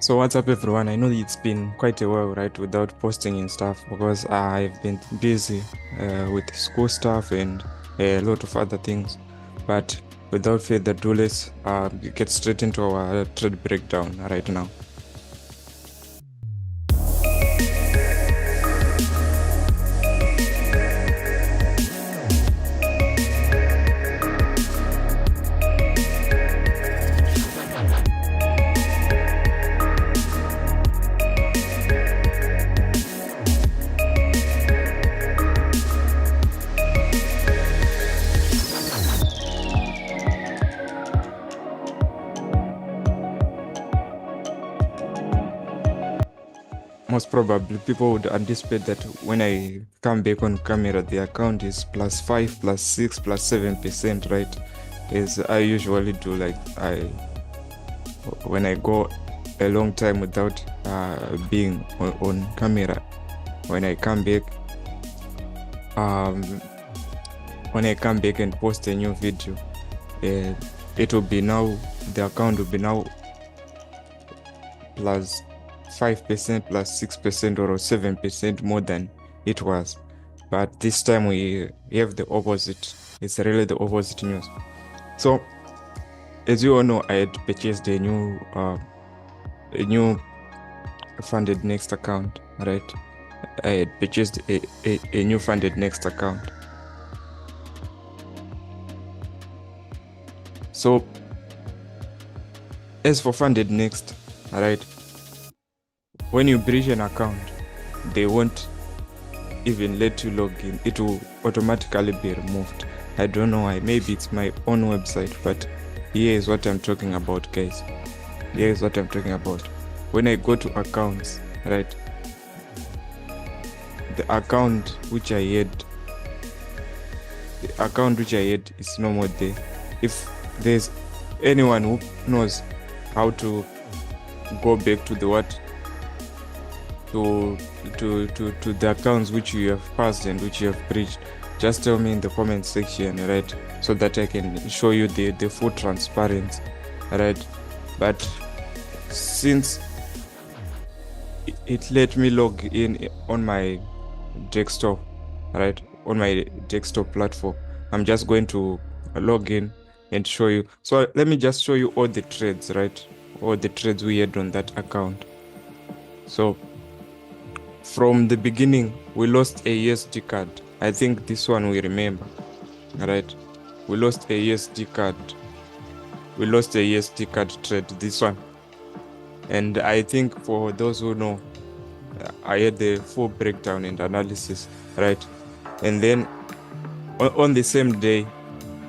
So what's up everyone? I know it's been quite a while, right, without posting and stuff because I've been busy with school stuff and a lot of other things. But without further ado, let's get straight into our trade breakdown right now. Most probably people would anticipate that when I come back on camera, the account is +5, +6, +7%, right? As I usually do, like when I go a long time without being on camera. When I come back, um, when I come back and post a new video, it will be now, the account will be now +5%, +6%, or 7% more than it was. But this time we have the opposite. It's really the opposite news. So, as you all know, I had purchased a new funded next account, right? I had purchased a new funded next account. So, as for funded next, right? When you breach an account, they won't even let you log in. It will automatically be removed. I don't know why. Maybe it's my own website, but here is what I'm talking about, guys. Here is what I'm talking about. When I go to accounts, right? The account which I had is no more there. If there's anyone who knows how to go back to the to the accounts which you have passed and which you have breached, just tell me in the comment section, right, so that I can show you the full transparency, right? But since it let me log in on my desktop, right, on my desktop platform, I'm just going to log in and show you. So let me just show you all the trades, right? All the trades we had on that account. So from the beginning, we lost a USD card. I think this one we remember, right? We lost a USD card. We lost a USD card trade, this one. And I think for those who know, I had the full breakdown and analysis, right? And then on the same day,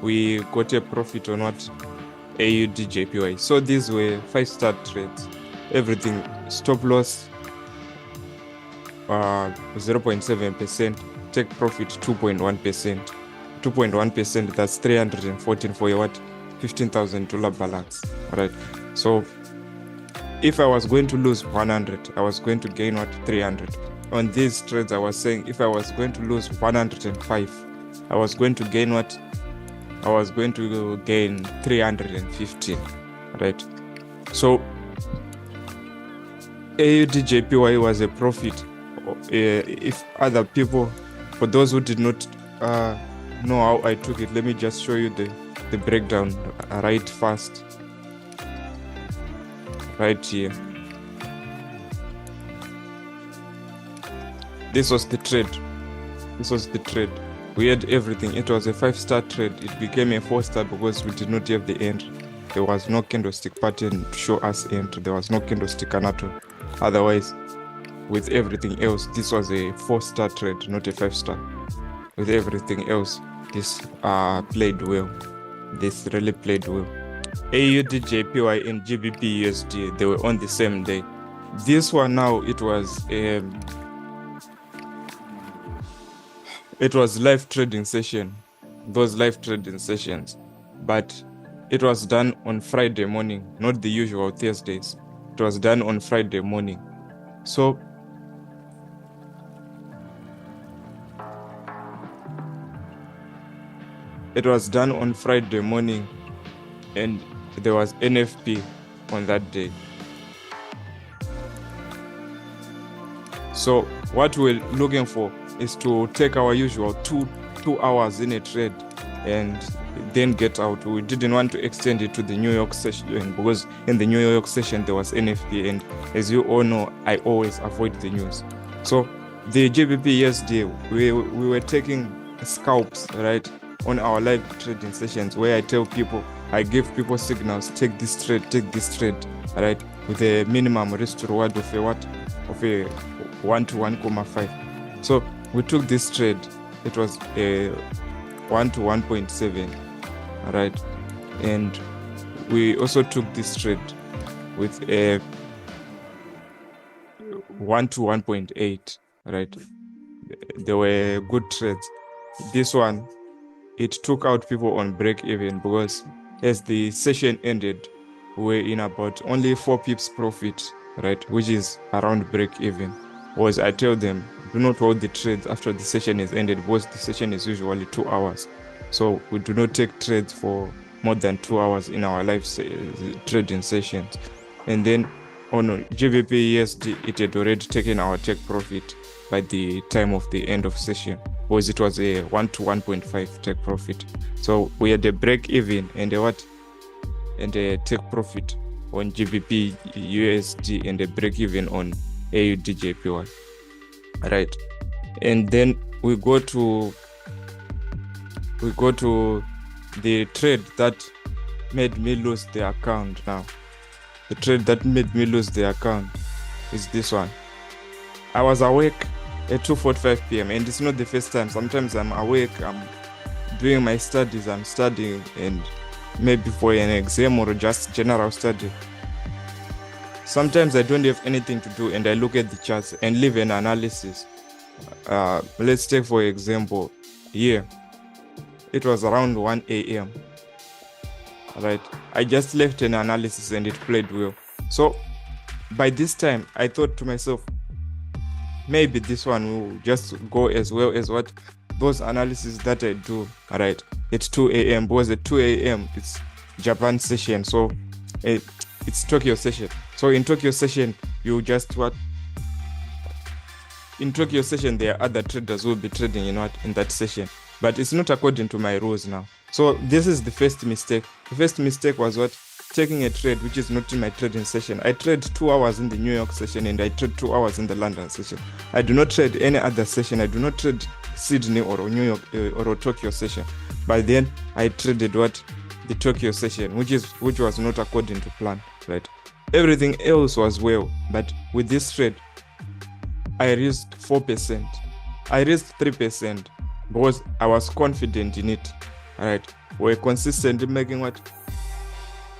we got a profit on what? AUD So these were 5-star trades. Everything, stop loss 0.7%, take profit 2.1%. 2.1%, that's 314 for your what? $15,000 balance, right? So if I was going to lose 100, I was going to gain what? 300. On these trades, I was saying if I was going to lose 105, I was going to gain what? I was going to gain 315, right? So AUD was a profit. If other people, for those who did not know how I took it, let me just show you the breakdown right fast, right here. This was the trade. We had everything. It was a 5-star trade. It became a 4-star because we did not have the end. There was no candlestick pattern to show us end. There was no candlestick anatomy. Otherwise, with everything else, this was a 4-star trade, not a 5-star. With everything else, this played well. This really played well. AUD and GBP USD, they were on the same day. This one now, it was live trading session. Those live trading sessions, but it was done on Friday morning, not the usual Thursdays. It was done on Friday morning. So it was done on Friday morning, and there was NFP on that day. So what we're looking for is to take our usual two hours in a trade and then get out. We didn't want to extend it to the New York session because in the New York session there was NFP, and as you all know, I always avoid the news. So the GBP USD, we were taking scalps, right, on our live trading sessions where I give people signals, take this trade, right, with a minimum risk to reward of a 1 to 1.5. So we took this trade. It was a 1 to 1.7, right? And we also took this trade with a 1 to 1.8, right? They were good trades. This one, it took out people on break even because as the session ended, we're in about only 4 pips profit, right? Which is around break even. Was I tell them, do not hold the trades after the session is ended because the session is usually 2 hours. So we do not take trades for more than 2 hours in our live trading sessions. And then on GBP USD, it had already taken our take profit by the time of the end of session, because it was a 1 to 1.5 take profit. So we had a break even and a take profit on GBP USD and a break even on AUDJPY, right? And then we go to the trade that made me lose the account. Now the trade that made me lose the account is this one. I was awake at 2:45 p.m. and it's not the first time. Sometimes I'm awake, I'm doing my studies, I'm studying, and maybe for an exam or just general study. Sometimes I don't have anything to do and I look at the charts and leave an analysis. Let's take for example here. It was around 1 a.m. right? I just left an analysis and it played well. So by this time I thought to myself, maybe this one will just go as well as what those analyses that I do, right? It's 2 a.m. because at 2 a.m. it's Japan session, so it's Tokyo session. So in Tokyo session, you just in Tokyo session there are other traders who will be trading in that session, but it's not according to my rules now. So this is the first mistake. The first mistake was taking a trade which is not in my trading session. I trade 2 hours in the New York session and I trade 2 hours in the London session. I do not trade any other session. I do not trade Sydney or New York or Tokyo session. By then I traded the Tokyo session, which was not according to plan, right? Everything else was well, but with this trade I risked 4%. I risked 3% because I was confident in it. Alright, we're consistently making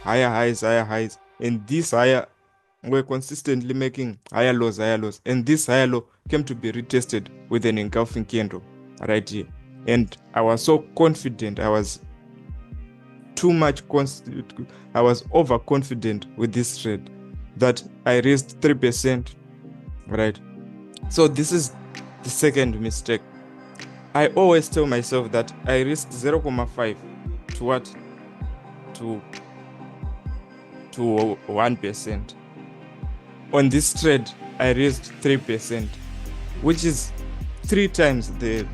higher highs, and this higher, we're consistently making higher lows, and this higher low came to be retested with an engulfing candle right here. And I was so confident, I was overconfident with this trade that I raised 3%, right? So this is the second mistake. I always tell myself that I risk 0.5 to 1%. On this trade, I raised 3%, which is 3 times the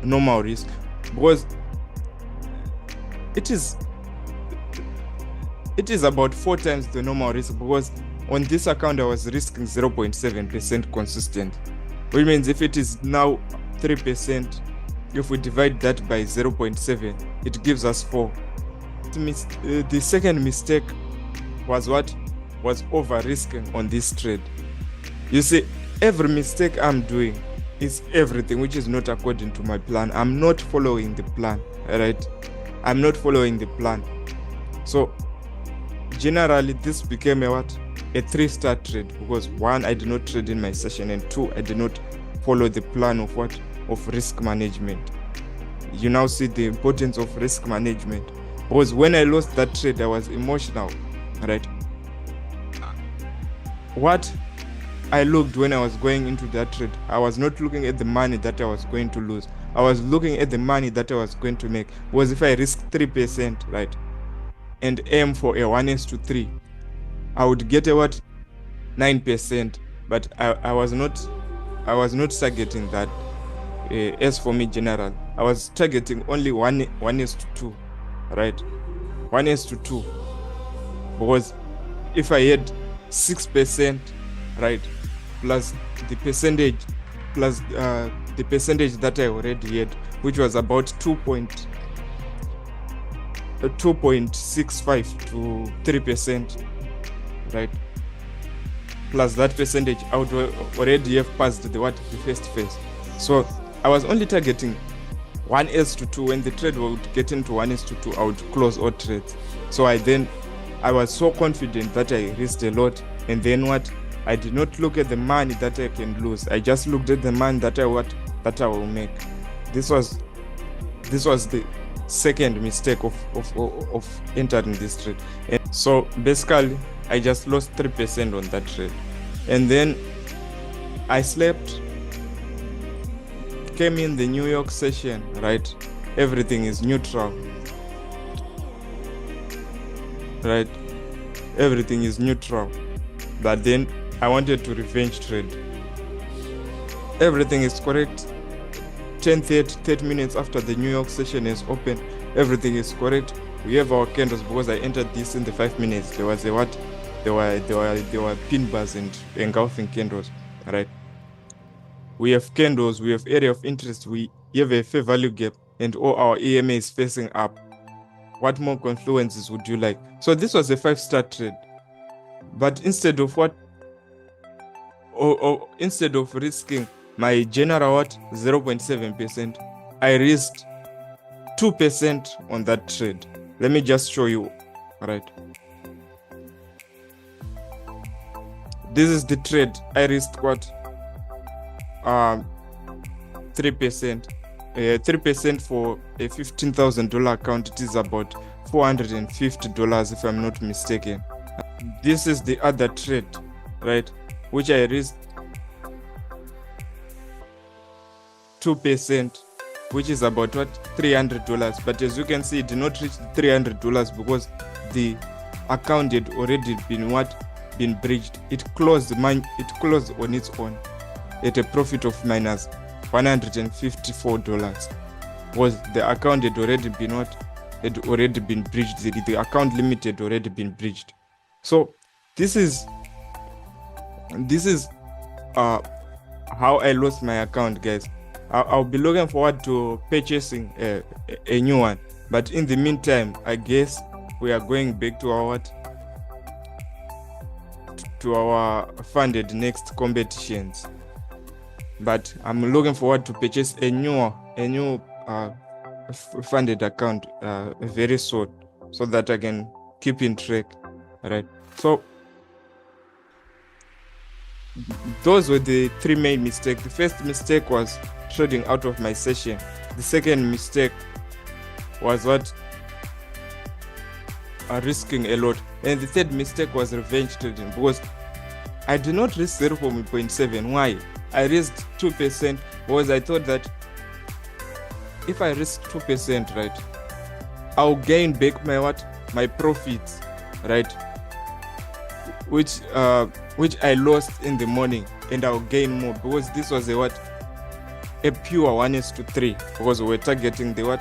normal risk, because it is about 4 times the normal risk, because on this account I was risking 0.7% consistent, which means if it is now 3%, if we divide that by 0.7, it gives us 4. The second mistake was over risking on this trade. You see, every mistake I'm doing is everything which is not according to my plan. I'm not following the plan, right? I'm not following the plan. So generally this became a 3-star trade, because 1, I did not trade in my session, and 2, I did not follow the plan of risk management. You now see the importance of risk management, because when I lost that trade I was emotional, right? What I looked when I was going into that trade, I was not looking at the money that I was going to lose. I was looking at the money that I was going to make. Because if I risk 3%, right, and aim for a 1:3, I would get a 9%, but I was not I was not targeting that. As for me, general, I was targeting only 1:2, right? 1:2, because if I had 6%, right, plus the percentage, plus the percentage that I already had, which was about 2.65 to 3%, right? Plus that percentage, I would already have passed the first phase. So I was only targeting 1:2. When the trade would get into 1:2, I would close all trades. So I was so confident that I risked a lot, and then I did not look at the money that I can lose. I just looked at the money that I will make. This was the second mistake of entering this trade. And so basically, I just lost 3% on that trade, and then I slept. Came in the New York session, right? Everything is neutral, right? Everything is neutral. But then I wanted to revenge trade. Everything is correct. 30 minutes after the New York session is open, everything is correct. We have our candles, because I entered this in the 5 minutes. There was there were pin bars and engulfing candles, right? We have candles, we have area of interest, we have a fair value gap, and all our EMA is facing up. What more confluences would you like? So this was a 5-star trade. But instead of instead of risking my general 0.7%, I risked 2% on that trade. Let me just show you, right? This is the trade. I risked 3%. 3% for a $15,000 account. It is about $450, if I'm not mistaken. This is the other trade, right, which I risked 2%, which is about $300. But as you can see, it did not reach $300 because the account had already been breached. It closed on its own at a profit of minus $154, was the account had already been breached. The account limit had already been breached. So this is how I lost my account, guys. I'll be looking forward to purchasing a new one, but in the meantime, I guess we are going back to our funded next competitions. But I'm looking forward to purchase a new funded account very soon, so that I can keep in track, right? So those were the 3 main mistakes. The first mistake was trading out of my session. The second mistake was risking a lot, and the third mistake was revenge trading, because I did not risk 0.7. Why? I risked 2% because I thought that if I risk 2%, right, I'll gain back my profits, right, which I lost in the morning, and I'll gain more, because this was a pure 1:3, because we were targeting the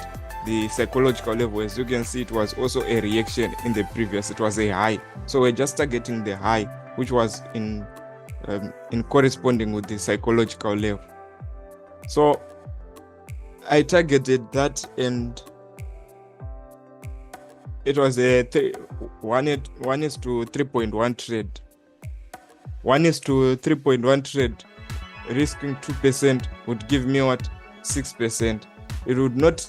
psychological level. As you can see, it was also a reaction in the previous. It was a high, so we're just targeting the high, which was in corresponding with the psychological level. So I targeted that, and it was a 1:3.1 trade. 1:3.1 trade, risking 2% would give me 6%. It would not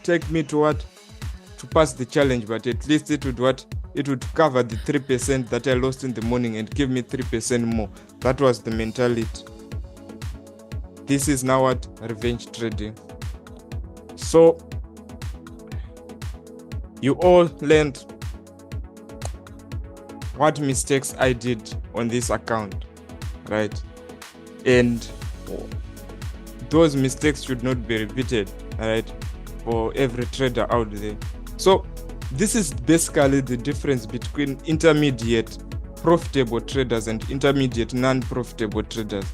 take me to pass the challenge, but at least it would cover the 3% that I lost in the morning and give me 3% more. That was the mentality. This is now revenge trading. So you all learned what mistakes I did on this account, right? And those mistakes should not be repeated, right, for every trader out there. So this is basically the difference between intermediate profitable traders and intermediate non-profitable traders.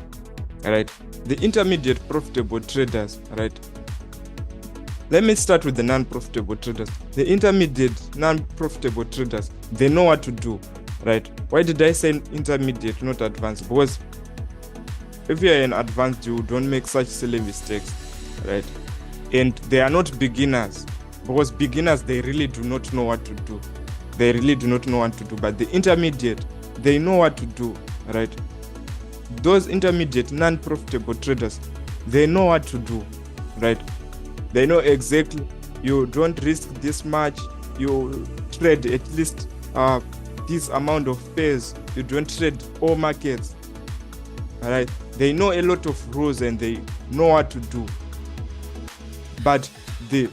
Right? The intermediate profitable traders, right? Let me start with the non-profitable traders. The intermediate non-profitable traders, they know what to do, right? Why did I say intermediate, not advanced? Because if you're an advanced, you don't make such silly mistakes, right? And they are not beginners, because beginners, they really do not know what to do. They really do not know what to do. But the intermediate, they know what to do, right? Those intermediate non-profitable traders, they know what to do, right? They know exactly, you don't risk this much, you trade at least this amount of pairs, you don't trade all markets. All right, they know a lot of rules and they know what to do. But the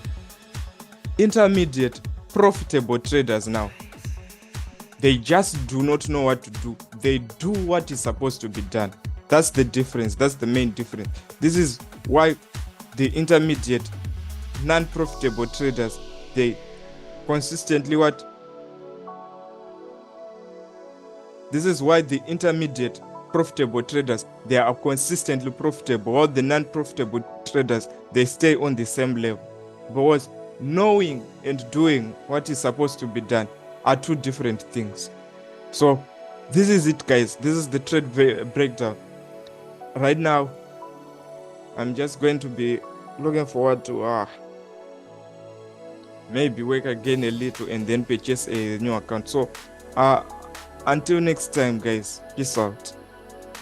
intermediate profitable traders now, they just do not know what to do. They do what is supposed to be done. That's the difference. That's the main difference. This is why the intermediate non-profitable traders, they consistently this is why the intermediate profitable traders, they are consistently profitable, while the non-profitable traders, they stay on the same level. Because knowing and doing what is supposed to be done are two different things. So this is it, guys. This is the trade breakdown. Right now, I'm just going to be looking forward to maybe work again a little and then purchase a new account. So until next time, guys, peace out.